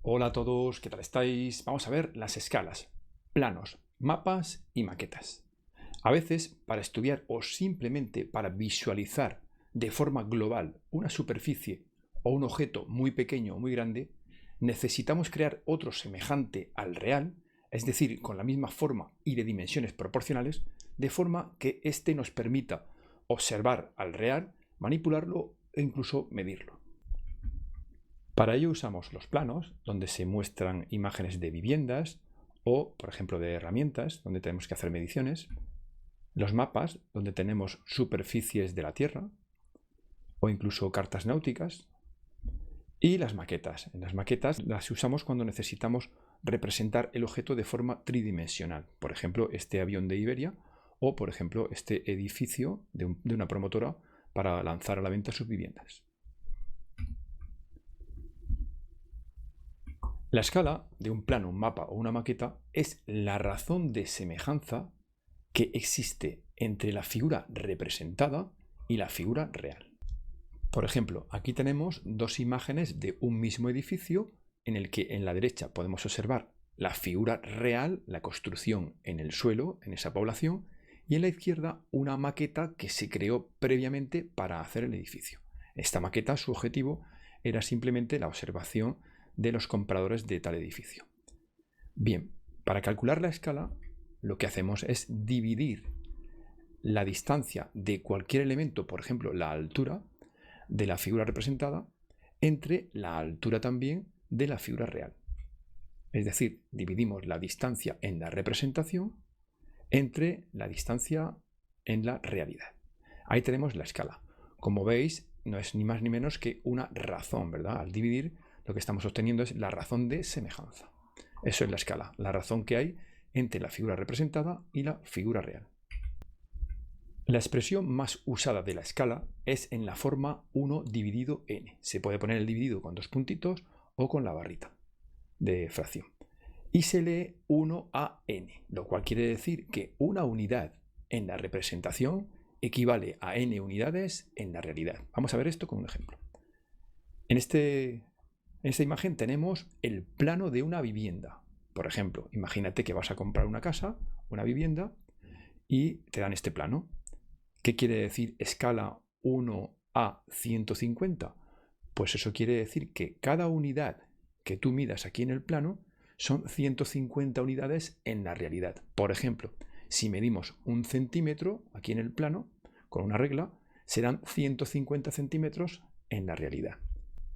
Hola a todos, ¿qué tal estáis? Vamos a ver las escalas, planos, mapas y maquetas. A veces, para estudiar o simplemente para visualizar de forma global una superficie o un objeto muy pequeño o muy grande, necesitamos crear otro semejante al real, es decir, con la misma forma y de dimensiones proporcionales, de forma que éste nos permita observar al real, manipularlo e incluso medirlo. Para ello usamos los planos, donde se muestran imágenes de viviendas o, por ejemplo, de herramientas, donde tenemos que hacer mediciones, los mapas, donde tenemos superficies de la Tierra o incluso cartas náuticas, y las maquetas. En las maquetas las usamos cuando necesitamos representar el objeto de forma tridimensional. Por ejemplo, este avión de Iberia o, por ejemplo, este edificio de una promotora para lanzar a la venta sus viviendas. La escala de un plano, un mapa o una maqueta es la razón de semejanza que existe entre la figura representada y la figura real. Por ejemplo, aquí tenemos dos imágenes de un mismo edificio en el que en la derecha podemos observar la figura real, la construcción en el suelo, en esa población, y en la izquierda una maqueta que se creó previamente para hacer el edificio. Esta maqueta, su objetivo era simplemente la observación de los compradores de tal edificio. Bien, para calcular la escala, lo que hacemos es dividir la distancia de cualquier elemento, por ejemplo, la altura de la figura representada, entre la altura también de la figura real. Es decir, dividimos la distancia en la representación entre la distancia en la realidad. Ahí tenemos la escala. Como veis, no es ni más ni menos que una razón, ¿verdad? Al dividir, lo que estamos obteniendo es la razón de semejanza. Eso es la escala, la razón que hay entre la figura representada y la figura real. La expresión más usada de la escala es en la forma 1 dividido n. Se puede poner el dividido con dos puntitos o con la barrita de fracción. Y se lee 1 a n, lo cual quiere decir que una unidad en la representación equivale a n unidades en la realidad. Vamos a ver esto con un ejemplo. En esta imagen tenemos el plano de una vivienda. Por ejemplo, imagínate que vas a comprar una casa, una vivienda, y te dan este plano. ¿Qué quiere decir escala 1 a 150? Pues eso quiere decir que cada unidad que tú midas aquí en el plano son 150 unidades en la realidad. Por ejemplo, si medimos 1 centímetro aquí en el plano, con una regla, serán 150 centímetros en la realidad.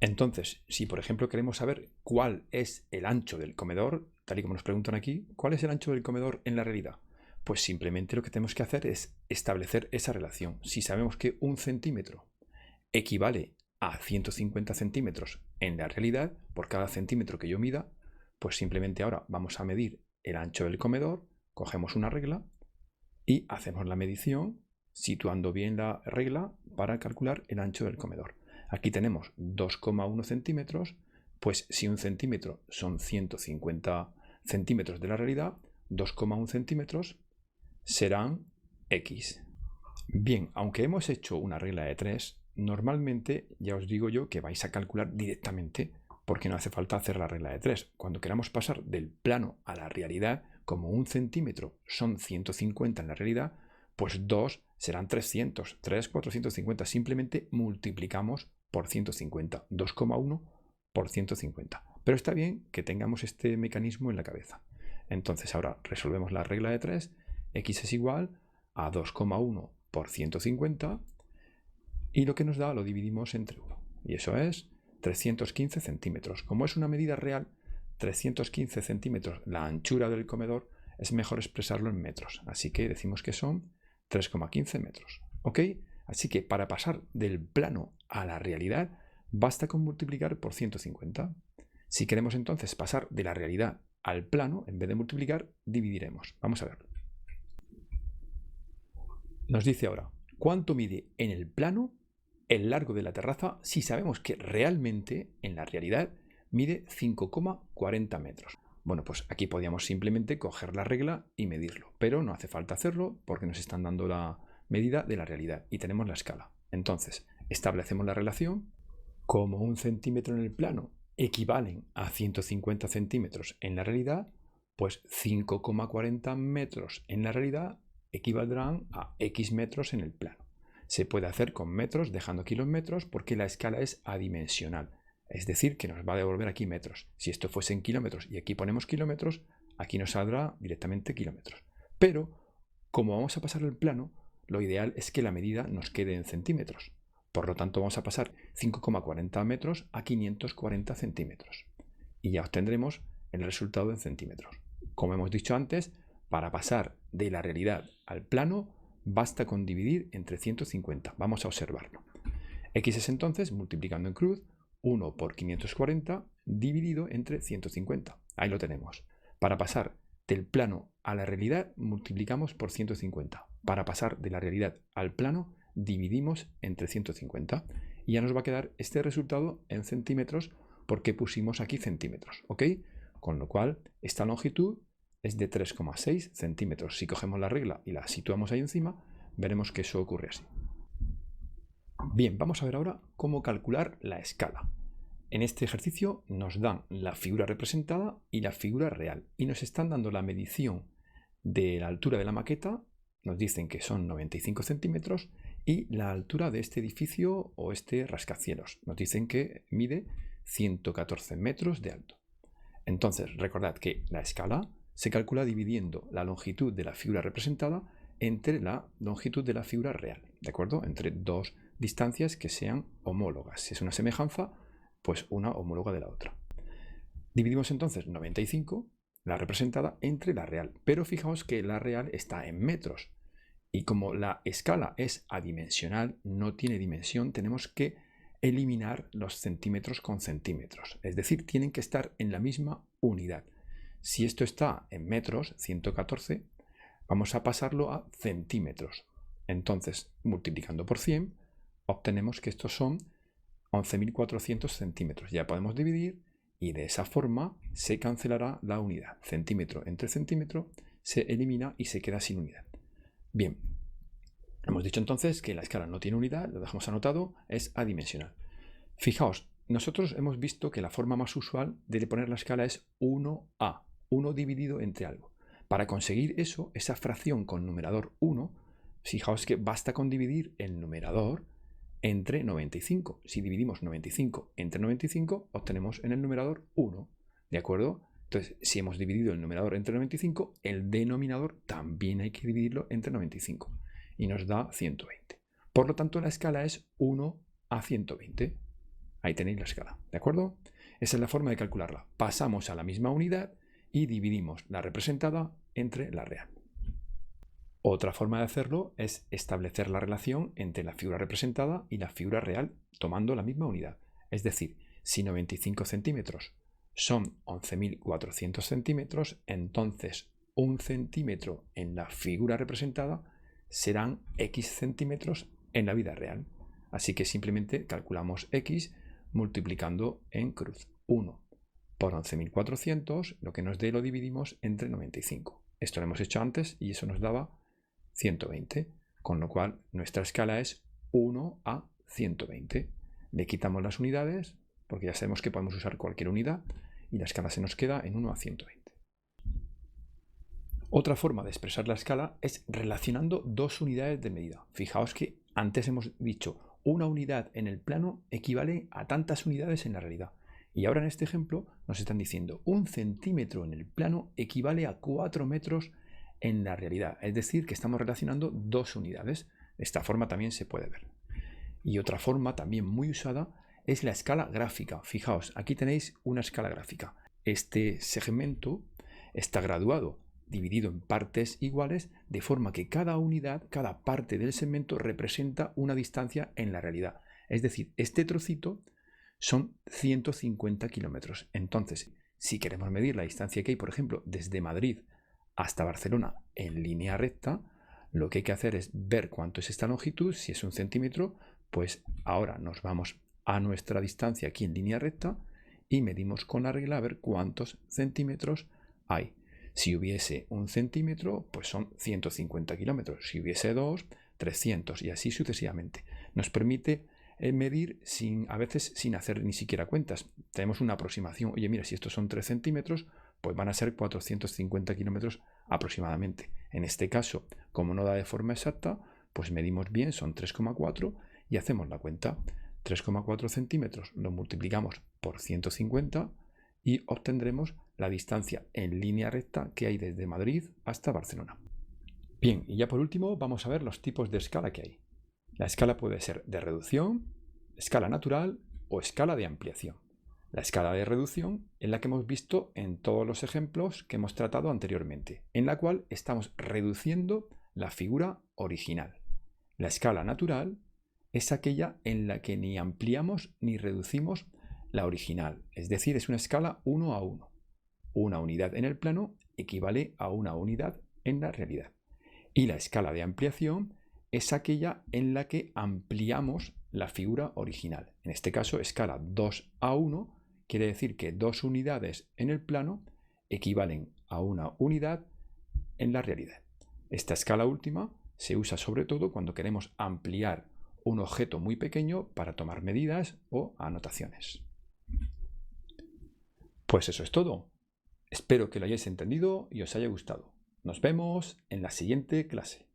Entonces, si por ejemplo queremos saber cuál es el ancho del comedor, tal y como nos preguntan aquí, ¿cuál es el ancho del comedor en la realidad? Pues simplemente lo que tenemos que hacer es establecer esa relación. Si sabemos que 1 centímetro equivale a 150 centímetros en la realidad, por cada centímetro que yo mida, pues simplemente ahora vamos a medir el ancho del comedor, cogemos una regla y hacemos la medición situando bien la regla para calcular el ancho del comedor. Aquí tenemos 2,1 centímetros, pues si 1 centímetro son 150 centímetros de la realidad, 2,1 centímetros serán X. Bien, aunque hemos hecho una regla de 3, normalmente ya os digo yo que vais a calcular directamente porque no hace falta hacer la regla de 3. Cuando queramos pasar del plano a la realidad, como 1 centímetro son 150 en la realidad, pues 2 serán 300, 3, 450. Simplemente multiplicamos por 150, 2,1 por 150. Pero está bien que tengamos este mecanismo en la cabeza. Entonces ahora resolvemos la regla de 3, x es igual a 2,1 por 150 y lo que nos da lo dividimos entre 1. Y eso es 315 centímetros. Como es una medida real, 315 centímetros, la anchura del comedor, es mejor expresarlo en metros. Así que decimos que son 3,15 metros. ¿Ok? Así que para pasar del plano a la realidad, basta con multiplicar por 150. Si queremos entonces pasar de la realidad al plano, en vez de multiplicar, dividiremos. Vamos a verlo. Nos dice ahora, ¿cuánto mide en el plano el largo de la terraza si sabemos que realmente, en la realidad, mide 5,40 metros? Bueno, pues aquí podríamos simplemente coger la regla y medirlo, pero no hace falta hacerlo porque nos están dando la medida de la realidad y tenemos la escala. Entonces, establecemos la relación. Como 1 centímetro en el plano equivalen a 150 centímetros en la realidad, pues 5,40 metros en la realidad equivaldrán a X metros en el plano. Se puede hacer con metros, dejando aquí los metros, porque la escala es adimensional. Es decir, que nos va a devolver aquí metros. Si esto fuese en kilómetros y aquí ponemos kilómetros, aquí nos saldrá directamente kilómetros. Pero, como vamos a pasar el plano, lo ideal es que la medida nos quede en centímetros. Por lo tanto, vamos a pasar 5,40 metros a 540 centímetros. Y ya obtendremos el resultado en centímetros. Como hemos dicho antes, para pasar de la realidad al plano, basta con dividir entre 150. Vamos a observarlo. X es entonces, multiplicando en cruz, 1 por 540 dividido entre 150. Ahí lo tenemos. Para pasar del plano a la realidad, multiplicamos por 150. Para pasar de la realidad al plano, dividimos entre 150. Y ya nos va a quedar este resultado en centímetros porque pusimos aquí centímetros, ¿ok? Con lo cual, esta longitud es de 3,6 centímetros. Si cogemos la regla y la situamos ahí encima, veremos que eso ocurre así. Bien, vamos a ver ahora cómo calcular la escala. En este ejercicio nos dan la figura representada y la figura real. Y nos están dando la medición de la altura de la maqueta. Nos dicen que son 95 centímetros. Y la altura de este edificio o este rascacielos. Nos dicen que mide 114 metros de alto. Entonces, recordad que la escala se calcula dividiendo la longitud de la figura representada entre la longitud de la figura real, ¿de acuerdo? Entre dos distancias que sean homólogas. Si es una semejanza, pues una homóloga de la otra. Dividimos entonces 95, la representada, entre la real. Pero fijaos que la real está en metros. Y como la escala es adimensional, no tiene dimensión, tenemos que eliminar los centímetros con centímetros. Es decir, tienen que estar en la misma unidad. Si esto está en metros, 114, vamos a pasarlo a centímetros. Entonces, multiplicando por 100, obtenemos que estos son 11.400 centímetros. Ya podemos dividir y de esa forma se cancelará la unidad. Centímetro entre centímetro se elimina y se queda sin unidad. Bien, hemos dicho entonces que la escala no tiene unidad, lo dejamos anotado, es adimensional. Fijaos, nosotros hemos visto que la forma más usual de poner la escala es 1a, 1 dividido entre algo. Para conseguir eso, esa fracción con numerador 1, fijaos que basta con dividir el numerador entre 95. Si dividimos 95 entre 95, obtenemos en el numerador 1, ¿de acuerdo? Entonces, si hemos dividido el numerador entre 95, el denominador también hay que dividirlo entre 95 y nos da 120. Por lo tanto, la escala es 1 a 120. Ahí tenéis la escala, ¿de acuerdo? Esa es la forma de calcularla. Pasamos a la misma unidad y dividimos la representada entre la real. Otra forma de hacerlo es establecer la relación entre la figura representada y la figura real tomando la misma unidad. Es decir, si 95 centímetros son 11.400 centímetros, entonces 1 centímetro en la figura representada serán X centímetros en la vida real. Así que simplemente calculamos X multiplicando en cruz. 1 por 11.400, lo que nos dé lo dividimos entre 95. Esto lo hemos hecho antes y eso nos daba 120, con lo cual nuestra escala es 1 a 120. Le quitamos las unidades, porque ya sabemos que podemos usar cualquier unidad, y la escala se nos queda en 1 a 120. Otra forma de expresar la escala es relacionando dos unidades de medida. Fijaos que antes hemos dicho una unidad en el plano equivale a tantas unidades en la realidad. Y ahora en este ejemplo nos están diciendo 1 centímetro en el plano equivale a 4 metros en la realidad. Es decir, que estamos relacionando dos unidades. De esta forma también se puede ver. Y otra forma también muy usada es la escala gráfica. Fijaos, aquí tenéis una escala gráfica. Este segmento está graduado, dividido en partes iguales, de forma que cada unidad, cada parte del segmento representa una distancia en la realidad. Es decir, este trocito son 150 kilómetros. Entonces, si queremos medir la distancia que hay, por ejemplo, desde Madrid hasta Barcelona en línea recta, lo que hay que hacer es ver cuánto es esta longitud. Si es 1 centímetro, pues ahora nos vamos a nuestra distancia aquí en línea recta y medimos con la regla a ver cuántos centímetros hay. Si hubiese 1 centímetro, pues son 150 kilómetros. Si hubiese 2, 300 y así sucesivamente. Nos permite es medir a veces sin hacer ni siquiera cuentas. Tenemos una aproximación. Oye, mira, si estos son 3 centímetros, pues van a ser 450 kilómetros aproximadamente. En este caso, como no da de forma exacta, pues medimos bien, son 3,4 y hacemos la cuenta. 3,4 centímetros lo multiplicamos por 150 y obtendremos la distancia en línea recta que hay desde Madrid hasta Barcelona. Bien, y ya por último vamos a ver los tipos de escala que hay. La escala puede ser de reducción, escala natural o escala de ampliación. La escala de reducción es la que hemos visto en todos los ejemplos que hemos tratado anteriormente, en la cual estamos reduciendo la figura original. La escala natural es aquella en la que ni ampliamos ni reducimos la original, es decir, es una escala 1 a 1. Una unidad en el plano equivale a una unidad en la realidad. Y la escala de ampliación es aquella en la que ampliamos la figura original. En este caso, escala 2 a 1 quiere decir que 2 unidades en el plano equivalen a una unidad en la realidad. Esta escala última se usa sobre todo cuando queremos ampliar un objeto muy pequeño para tomar medidas o anotaciones. Pues eso es todo. Espero que lo hayáis entendido y os haya gustado. Nos vemos en la siguiente clase.